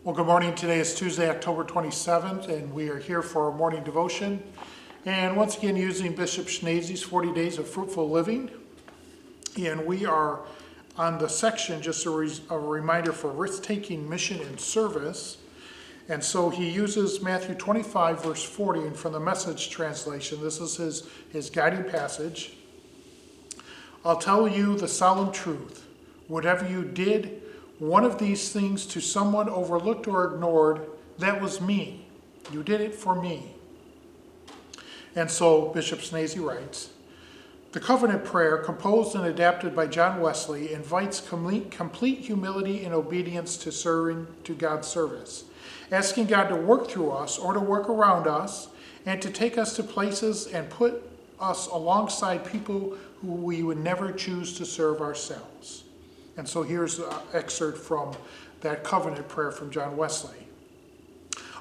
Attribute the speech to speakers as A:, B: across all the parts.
A: Well, good morning. Today is Tuesday, October 27th, and we are here for our morning devotion. And once again, using Bishop Schneeze's 40 Days of Fruitful Living. And we are on the section, just a reminder for risk-taking mission and service. And so he uses Matthew 25, verse 40, and from the Message translation, this is his guiding passage. I'll tell you the solemn truth. Whatever you did one of these things to someone overlooked or ignored, that was me. You did it for me. And so Bishop Schneeze writes, the covenant prayer, composed and adapted by John Wesley, invites complete humility and obedience to serving to God's service, asking God to work through us or to work around us and to take us to places and put us alongside people who we would never choose to serve ourselves. And so here's an excerpt from that covenant prayer from John Wesley.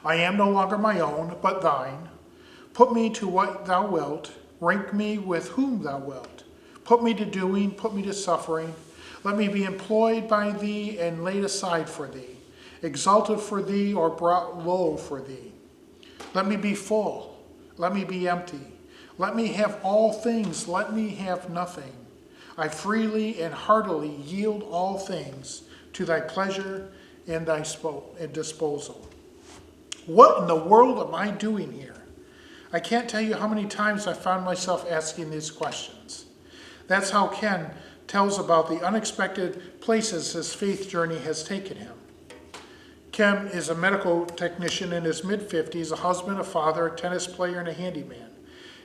A: I am no longer my own, but thine. Put me to what thou wilt. Rank me with whom thou wilt. Put me to doing, put me to suffering. Let me be employed by thee and laid aside for thee, exalted for thee or brought low for thee. Let me be full. Let me be empty. Let me have all things. Let me have nothing. I freely and heartily yield all things to thy pleasure and thy disposal. What in the world am I doing here? I can't tell you how many times I found myself asking these questions. That's how Ken tells about the unexpected places his faith journey has taken him. Ken is a medical technician in his mid-50s, a husband, a father, a tennis player, and a handyman.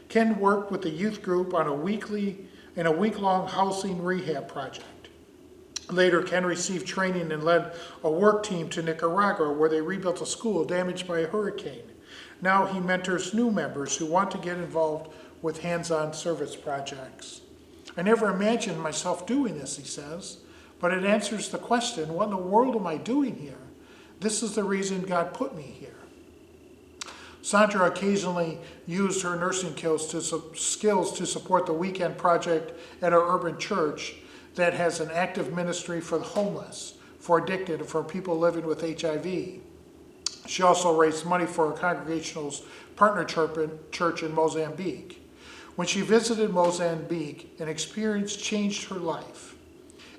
A: Ken worked with the youth group on a week-long housing rehab project. Later, Ken received training and led a work team to Nicaragua where they rebuilt a school damaged by a hurricane. Now he mentors new members who want to get involved with hands-on service projects. I never imagined myself doing this, he says, but it answers the question, what in the world am I doing here? This is the reason God put me here. Sandra occasionally used her nursing skills to support the weekend project at our urban church that has an active ministry for the homeless, for addicted, and for people living with HIV. She also raised money for a congregational partner church in Mozambique. When she visited Mozambique, an experience changed her life.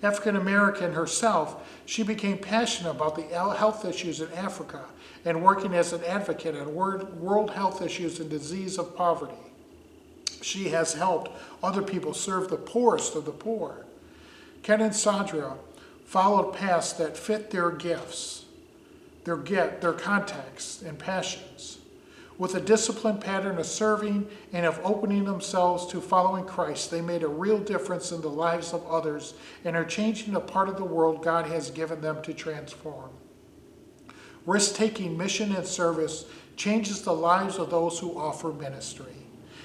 A: African American herself, she became passionate about the health issues in Africa and working as an advocate on world health issues and disease of poverty. She has helped other people serve the poorest of the poor. Ken and Sandra followed paths that fit their gifts, their contexts and passions. With a disciplined pattern of serving and of opening themselves to following Christ, they made a real difference in the lives of others and are changing a part of the world God has given them to transform. Risk-taking mission and service changes the lives of those who offer ministry.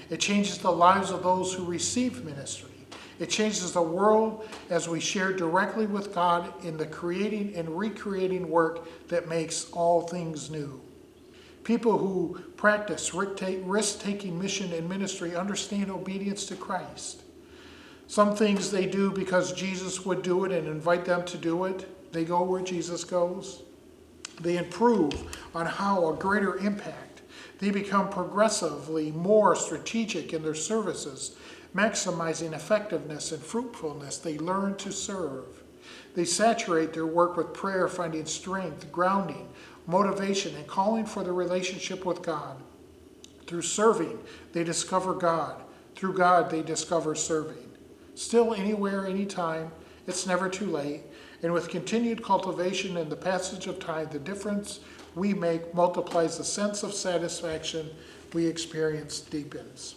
A: It changes the lives of those who receive ministry. It changes the world as we share directly with God in the creating and recreating work that makes all things new. People who practice risk-taking mission and ministry understand obedience to Christ. Some things they do because Jesus would do it and invite them to do it. They go where Jesus goes. They improve on how a greater impact. They become progressively more strategic in their services, maximizing effectiveness and fruitfulness. They learn to serve. They saturate their work with prayer, finding strength, grounding, motivation, and calling for the relationship with God. Through serving, they discover God. Through God, they discover serving. Still, anywhere, anytime, it's never too late. And with continued cultivation and the passage of time, the difference we make multiplies the sense of satisfaction we experience deepens.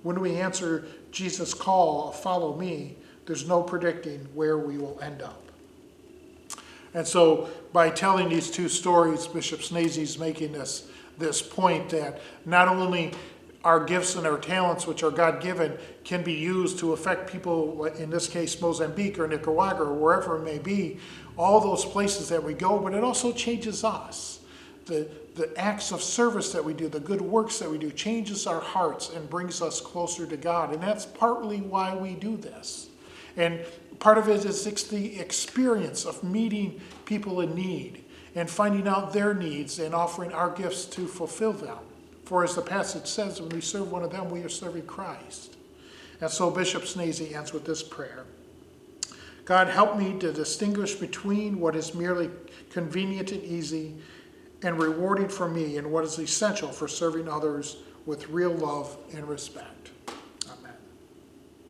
A: When we answer Jesus' call, follow me, there's no predicting where we will end up. And so by telling these two stories, Bishop Schneeze is making this point that not only our gifts and our talents, which are God-given, can be used to affect people, in this case Mozambique or Nicaragua or wherever it may be, all those places that we go, but it also changes us. The acts of service that we do, the good works that we do, changes our hearts and brings us closer to God. And that's partly why we do this. And part of it is the experience of meeting people in need and finding out their needs and offering our gifts to fulfill them. For as the passage says, when we serve one of them, we are serving Christ. And so Bishop Snazy ends with this prayer. God, help me to distinguish between what is merely convenient and easy and rewarding for me and what is essential for serving others with real love and respect.